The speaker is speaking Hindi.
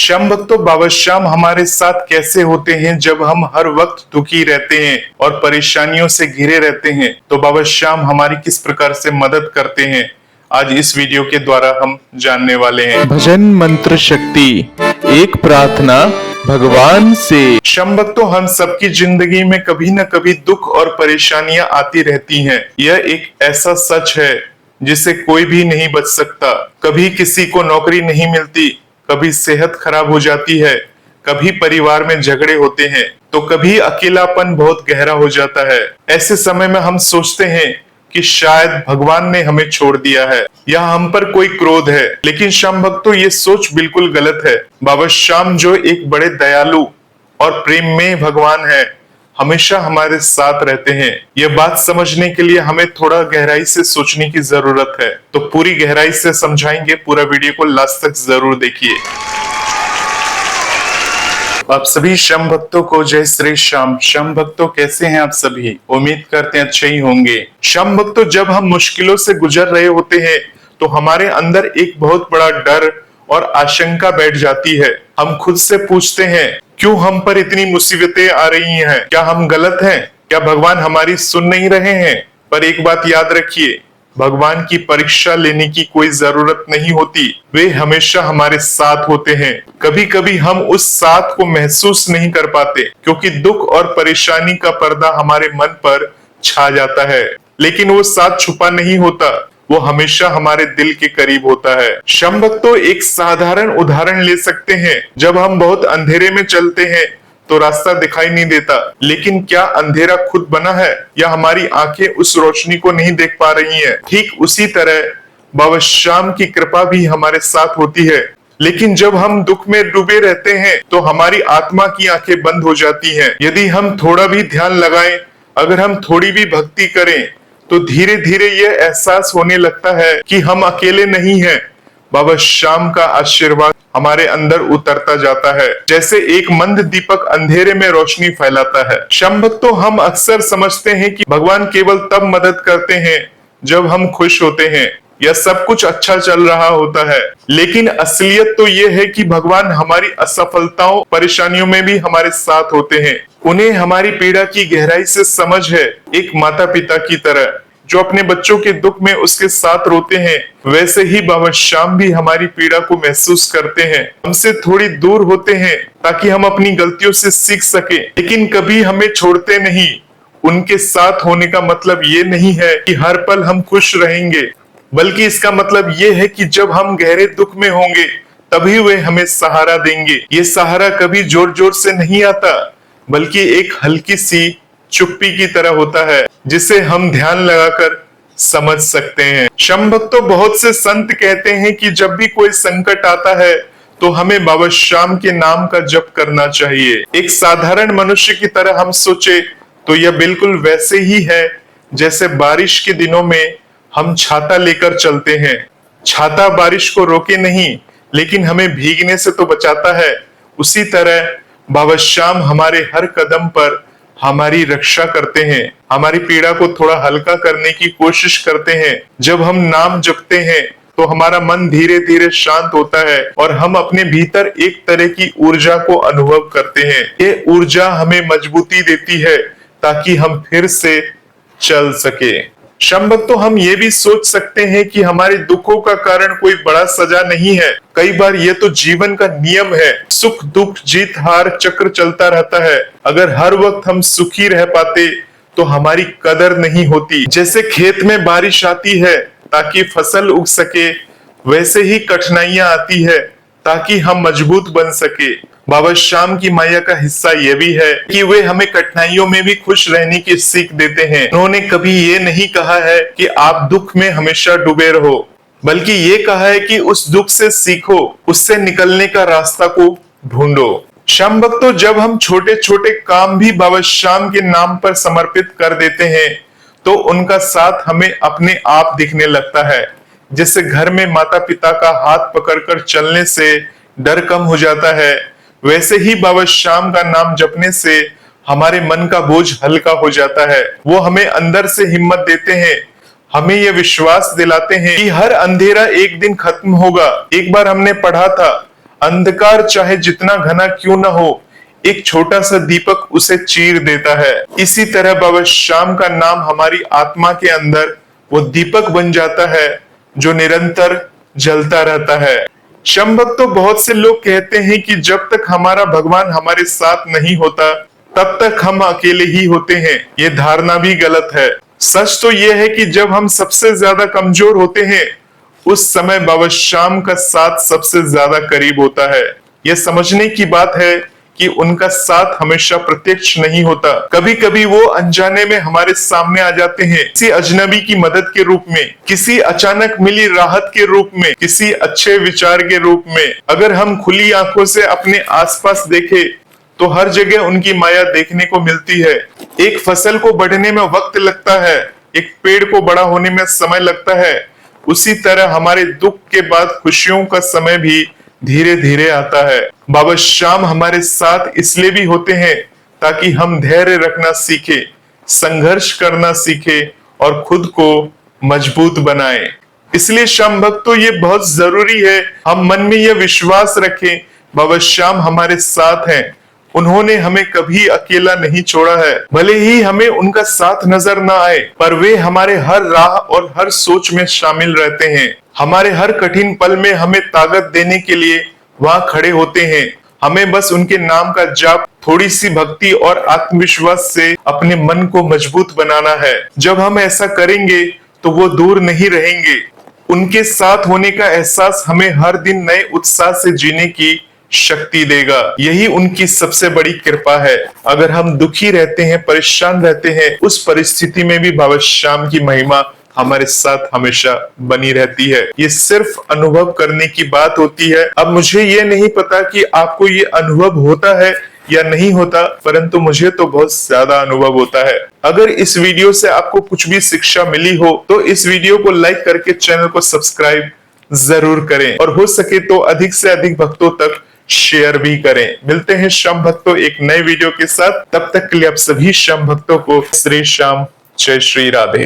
श्याम भक्तों, बाबा श्याम हमारे साथ कैसे होते हैं जब हम हर वक्त दुखी रहते हैं और परेशानियों से घिरे रहते हैं, तो बाबा श्याम हमारी किस प्रकार से मदद करते हैं, आज इस वीडियो के द्वारा हम जानने वाले हैं। भजन मंत्र शक्ति, एक प्रार्थना भगवान से। श्याम भक्तों, हम सबकी जिंदगी में कभी न कभी दुख और परेशानियां आती रहती हैं। यह एक ऐसा सच है जिसे कोई भी नहीं बच सकता। कभी किसी को नौकरी नहीं मिलती, कभी सेहत खराब हो जाती है, कभी परिवार में झगड़े होते हैं, तो कभी अकेलापन बहुत गहरा हो जाता है। ऐसे समय में हम सोचते हैं कि शायद भगवान ने हमें छोड़ दिया है या हम पर कोई क्रोध है। लेकिन श्याम भक्तों, ये सोच बिल्कुल गलत है। बाबा श्याम जो एक बड़े दयालु और प्रेम में भगवान है, हमेशा हमारे साथ रहते हैं। यह बात समझने के लिए हमें थोड़ा गहराई से सोचने की जरूरत है। तो पूरी गहराई से समझाएंगे, पूरा वीडियो को लास्ट तक जरूर देखिए। आप सभी श्याम भक्तों को जय श्री श्याम। श्याम भक्तों, कैसे हैं आप सभी? उम्मीद करते हैं अच्छे ही होंगे। श्याम भक्तों, जब हम मुश्किलों से गुजर रहे होते हैं तो हमारे अंदर एक बहुत बड़ा डर और आशंका बैठ जाती है। हम खुद से पूछते हैं, क्यों हम पर इतनी मुसीबतें आ रही हैं? क्या हम गलत हैं? क्या भगवान हमारी सुन नहीं रहे हैं? पर एक बात याद रखिए, भगवान की परीक्षा लेने की कोई जरूरत नहीं होती। वे हमेशा हमारे साथ होते हैं। कभी कभी हम उस साथ को महसूस नहीं कर पाते क्योंकि दुख और परेशानी का पर्दा हमारे मन पर छा जाता है, लेकिन वो साथ छुपा नहीं होता, वो हमेशा हमारे दिल के करीब होता है। श्याम भक्तों, एक साधारण उदाहरण ले सकते हैं। जब हम बहुत अंधेरे में चलते हैं तो रास्ता दिखाई नहीं देता, लेकिन क्या अंधेरा खुद बना है या हमारी आंखें उस रोशनी को नहीं देख पा रही हैं? ठीक उसी तरह बाबा श्याम की कृपा भी हमारे साथ होती है। लेकिन जब हम दुख में डूबे रहते हैं तो हमारी आत्मा की आंखें बंद हो जाती हैं। यदि हम थोड़ा भी ध्यान लगाएं, अगर हम थोड़ी भी भक्ति करें, तो धीरे धीरे यह एहसास होने लगता है कि हम अकेले नहीं हैं। बाबा श्याम का आशीर्वाद हमारे अंदर उतरता जाता है, जैसे एक मंद दीपक अंधेरे में रोशनी फैलाता है। श्याम भक्तों, हम अक्सर समझते हैं कि भगवान केवल तब मदद करते हैं जब हम खुश होते हैं या सब कुछ अच्छा चल रहा होता है। लेकिन असलियत तो ये है कि भगवान हमारी असफलताओं, परेशानियों में भी हमारे साथ होते हैं। उन्हें हमारी पीड़ा की गहराई से समझ है। एक माता पिता की तरह जो अपने बच्चों के दुख में उसके साथ रोते हैं, वैसे ही बाबा श्याम भी हमारी पीड़ा को महसूस करते हैं। हमसे थोड़ी दूर होते हैं ताकि हम अपनी गलतियों से सीख सके, लेकिन कभी हमें छोड़ते नहीं। उनके साथ होने का मतलब ये नहीं है कि हर पल हम खुश रहेंगे, बल्कि इसका मतलब ये है कि जब हम गहरे दुख में होंगे तभी वे हमें सहारा देंगे। ये सहारा कभी जोर जोर से नहीं आता, बल्कि एक हल्की सी चुप्पी की तरह होता है, जिसे हम ध्यान लगाकर समझ सकते हैं। श्याम भक्तों, बहुत से संत कहते हैं कि जब भी कोई संकट आता है तो हमें बाबा श्याम के नाम का जप करना चाहिए। एक साधारण मनुष्य की तरह हम सोचे तो यह बिल्कुल वैसे ही है जैसे बारिश के दिनों में हम छाता लेकर चलते हैं। छाता बारिश को रोके नहीं, लेकिन हमें भीगने से तो बचाता है। उसी तरह बाबा श्याम हमारे हर कदम पर हमारी रक्षा करते हैं, हमारी पीड़ा को थोड़ा हल्का करने की कोशिश करते हैं। जब हम नाम जपते हैं तो हमारा मन धीरे धीरे शांत होता है और हम अपने भीतर एक तरह की ऊर्जा को अनुभव करते हैं। ये ऊर्जा हमें मजबूती देती है ताकि हम फिर से चल सके। श्याम भक्तों, हम ये भी सोच सकते हैं कि हमारे दुखों का कारण कोई बड़ा सजा नहीं है। कई बार ये तो जीवन का नियम है। सुख दुख जीत हार चक्र चलता रहता है। अगर हर वक्त हम सुखी रह पाते तो हमारी कदर नहीं होती। जैसे खेत में बारिश आती है ताकि फसल उग सके, वैसे ही कठिनाइयां आती है ताकि हम मजबूत बन सके। बाबा श्याम की माया का हिस्सा ये भी है कि वे हमें कठिनाइयों में भी खुश रहने की सीख देते हैं। उन्होंने कभी ये नहीं कहा है कि आप दुख में हमेशा डूबे रहो, बल्कि ये कहा है कि उस दुख से सीखो, उससे निकलने का रास्ता को ढूंढो। श्याम भक्तों, जब हम छोटे छोटे काम भी बाबा श्याम के नाम पर समर्पित कर देते हैं तो उनका साथ हमें अपने आप दिखने लगता है। जैसे घर में माता पिता का हाथ पकड़कर चलने से डर कम हो जाता है, वैसे ही बाबा श्याम का नाम जपने से हमारे मन का बोझ हल्का हो जाता है। वो हमें अंदर से हिम्मत देते हैं, हमें ये विश्वास दिलाते हैं कि हर अंधेरा एक दिन खत्म होगा। एक बार हमने पढ़ा था, अंधकार चाहे जितना घना क्यों न हो, एक छोटा सा दीपक उसे चीर देता है। इसी तरह बाबा श्याम का नाम हमारी आत्मा के अंदर वो दीपक बन जाता है जो निरंतर जलता रहता है। शम भक्तों, बहुत से लोग कहते हैं कि जब तक हमारा भगवान हमारे साथ नहीं होता तब तक हम अकेले ही होते हैं। ये धारणा भी गलत है। सच तो यह है कि जब हम सबसे ज्यादा कमजोर होते हैं उस समय बाबा श्याम का साथ सबसे ज्यादा करीब होता है। यह समझने की बात है कि उनका साथ हमेशा प्रत्यक्ष नहीं होता। कभी कभी वो अनजाने में हमारे सामने आ जाते हैं, किसी अजनबी की मदद के रूप में, किसी अचानक मिली राहत के रूप में, किसी अच्छे विचार के रूप में। अगर हम खुली आंखों से अपने आसपास देखें तो हर जगह उनकी माया देखने को मिलती है। एक फसल को बढ़ने में वक्त लगता है, एक पेड़ को बड़ा होने में समय लगता है, उसी तरह हमारे दुख के बाद खुशियों का समय भी धीरे धीरे आता है। बाबा श्याम हमारे साथ इसलिए भी होते हैं ताकि हम धैर्य रखना सीखे, संघर्ष करना सीखे और खुद को मजबूत बनाएं। इसलिए श्याम भक्तों, ये बहुत जरूरी है हम मन में यह विश्वास रखें, बाबा श्याम हमारे साथ हैं। उन्होंने हमें कभी अकेला नहीं छोड़ा है। भले ही हमें उनका साथ नजर ना आए, पर वे हमारे हर राह और हर सोच में शामिल रहते हैं। हमारे हर कठिन पल में हमें ताकत देने के लिए वहां खड़े होते हैं। हमें बस उनके नाम का जाप, थोड़ी सी भक्ति और आत्मविश्वास से अपने मन को मजबूत बनाना है। जब हम ऐसा करेंगे तो वो दूर नहीं रहेंगे। उनके साथ होने का एहसास हमें हर दिन नए उत्साह से जीने की शक्ति देगा। यही उनकी सबसे बड़ी कृपा है। अगर हम दुखी रहते हैं, परेशान रहते हैं, उस परिस्थिति में भी बाबा श्याम की महिमा हमारे साथ हमेशा बनी रहती है। ये सिर्फ अनुभव करने की बात होती है। अब मुझे ये नहीं पता कि आपको ये अनुभव होता है या नहीं होता, परंतु मुझे तो बहुत ज्यादा अनुभव होता है। अगर इस वीडियो से आपको कुछ भी शिक्षा मिली हो तो इस वीडियो को लाइक करके चैनल को सब्सक्राइब जरूर करें और हो सके तो अधिक से अधिक भक्तों तक शेयर भी करें। मिलते हैं श्याम भक्तों एक नए वीडियो के साथ। तब तक के लिए आप सभी श्याम भक्तों को श्री श्याम, जय श्री राधे।